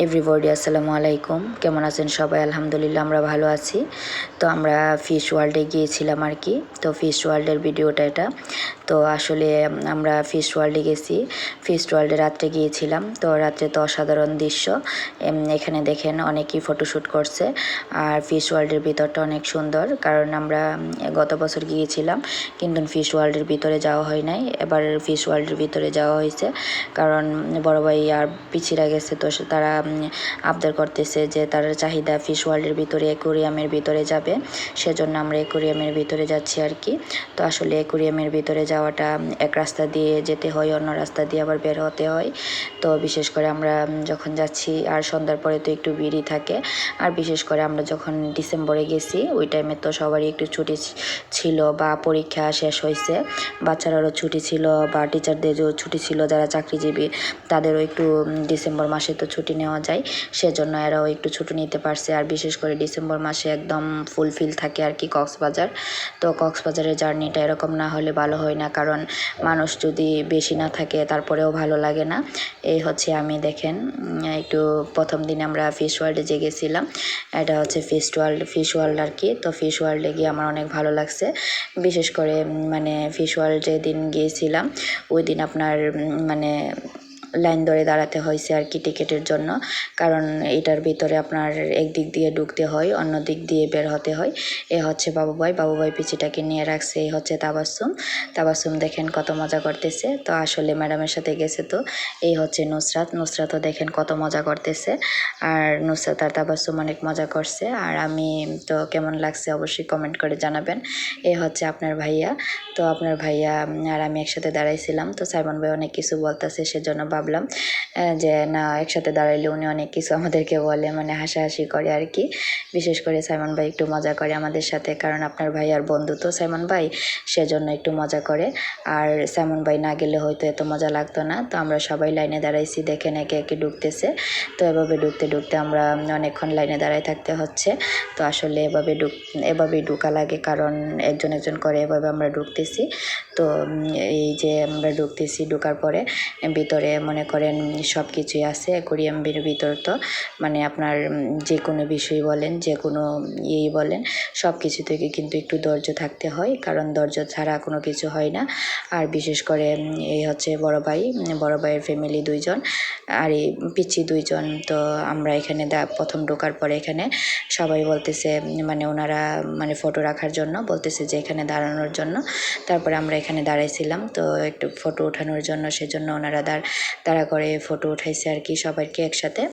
Everybody আসসালামু আলাইকুম, কেমন আছেন সবাই? আলহামদুলিল্লাহ আমরা ভালো আছি। তো আমরা ফিশ ওয়ার্ল্ডে গিয়েছিলাম আর কি। তো ফিশ ওয়ার্ল্ডের ভিডিওটা এটা। তো আসলে আমরা ফিশ ওয়ার্ল্ডে গেছি, ফিশ ওয়ার্ল্ডে রাত্রে গিয়েছিলাম। তো রাত্রে তো অসাধারণ দৃশ্য, এখানে দেখেন অনেকেই ফটোশ্যুট করছে। আর ফিশ ওয়ার্ল্ডের ভিতরটা অনেক সুন্দর, কারণ আমরা গত বছর গিয়েছিলাম কিন্তু ফিশ ওয়ার্ল্ডের ভিতরে যাওয়া হয় নাই। এবার ফিশ ওয়ার্ল্ডের ভিতরে যাওয়া হয়েছে, কারণ বড় ভাই আর পিছিয়ে গেছে। তো তারা আবদার করতেছে যে তার চাহিদা ফিশ ওয়ার্ল্ডের ভিতরে অ্যাকোরিয়ামের ভিতরে যাবে, সেজন্য আমরা অ্যাকোরিয়ামের ভিতরে যাচ্ছি আর কি। তো আসলে অ্যাকোরিয়ামের ভিতরে যাওয়াটা এক রাস্তা দিয়ে যেতে হয়, অন্য রাস্তা দিয়ে আবার বের হতে হয়। তো বিশেষ করে আমরা যখন যাচ্ছি আর সন্ধ্যার পরে তো একটু ভিড়ই থাকে। আর বিশেষ করে আমরা যখন ডিসেম্বরে গেছি ওই টাইমে তো সবারই একটু ছুটি ছিল বা পরীক্ষা শেষ হয়েছে, বাচ্চারারও ছুটি ছিল বা টিচারদেরও ছুটি ছিল, যারা চাকরিজীবী তাদেরও একটু ডিসেম্বর মাসে তো ছুটি নেওয়া যায়, সেজন্য এরাও একটু ছুটি নিতে পারছে। আর বিশেষ করে ডিসেম্বর মাসে একদম ফুলফিল থাকে আর কি কক্সবাজার। তো কক্সবাজারের জার্নিটা এরকম না হলে ভালো হয় না, কারণ মানুষ যদি বেশি না থাকে তারপরেও ভালো লাগে না। এই হচ্ছে আমি দেখেন একটু প্রথম দিন আমরা ফিশ ওয়ার্ল্ডে যে গেছিলাম, এটা হচ্ছে ফিশ ওয়ার্ল্ড আর কি। তো ফিশ ওয়ার্ল্ডে গিয়ে আমার অনেক ভালো লাগছে। বিশেষ করে মানে ফিশ ওয়ার্ল্ড যেদিন গিয়েছিলাম ওই দিন আপনার মানে লাইন ধরে দাঁড়াতে হয়েছে আর কি টিকিটের জন্য, কারণ এটার ভিতরে আপনার একদিক দিয়ে ঢুকতে হয়, অন্য দিক দিয়ে বের হতে হয়। এ হচ্ছে বাবুভাই পিচিটাকে নিয়ে রাখছে। এই হচ্ছে তাবাসুম দেখেন কত মজা করতেছে। তো আসলে ম্যাডামের সাথে গেছে। তো এই হচ্ছে নুসরাতও দেখেন কত মজা করতেছে। আর নুসরাত আর তাবাসুম অনেক মজা করছে। আর আমি তো কেমন লাগছে অবশ্যই কমেন্ট করে জানাবেন। এই হচ্ছে আপনার ভাইয়া। তো আপনার ভাইয়া আর আমি একসাথে দাঁড়াইছিলাম। তো সাইমন ভাই অনেক কিছু বলতেছে, সেজন্য ভাবলাম যে না, একসাথে দাঁড়াইলে উনি অনেক কিছু আমাদেরকে বলে, মানে হাসাহাসি করে আর কি। বিশেষ করে সাইমন ভাই একটু মজা করে আমাদের সাথে, কারণ আপনার ভাই আর বন্ধু তো সাইমন ভাই, সেজন্য একটু মজা করে। আর সাইমন ভাই না গেলে হয়তো এত মজা লাগতো না। তো আমরা সবাই লাইনে দাঁড়াইছি, দেখেন একে একে ঢুকতেছে। তো এভাবে ঢুকতে আমরা অনেকক্ষণ লাইনে দাঁড়াই থাকতে হচ্ছে। তো আসলে এভাবেই ঢোকা লাগে, কারণ একজন করে এভাবে আমরা ঢুকতেছি। তো এই যে আমরা ঢোকার পরে ভিতরে মনে করেন সব কিছুই আছে অ্যাকোরিয়ামের ভিতর। তো মানে আপনার যে কোনো বিষয় বলেন, যে কোনো ইয়েই বলেন, সব কিছু থেকে কিন্তু একটু ধৈর্য থাকতে হয়, কারণ ধৈর্য ছাড়া কোনো কিছু হয় না। আর বিশেষ করে এই হচ্ছে বড় ভাইয়ের ফ্যামিলি 2জন, আর এই পিচ্ছি 2জন। তো আমরা এখানে প্রথম ঢোকার পরে এখানে সবাই বলতেছে, মানে ওনারা মানে ফটো রাখার জন্য বলতেছে যে এখানে দাঁড়ানোর জন্য। তারপরে আমরা এখানে দাঁড়াইছিলাম তো একটু ফটো ওঠানোর জন্য, সেজন্য ওনারা তাড়া করে ফটো উঠাইছে আর কি সবাইকে একসাথে।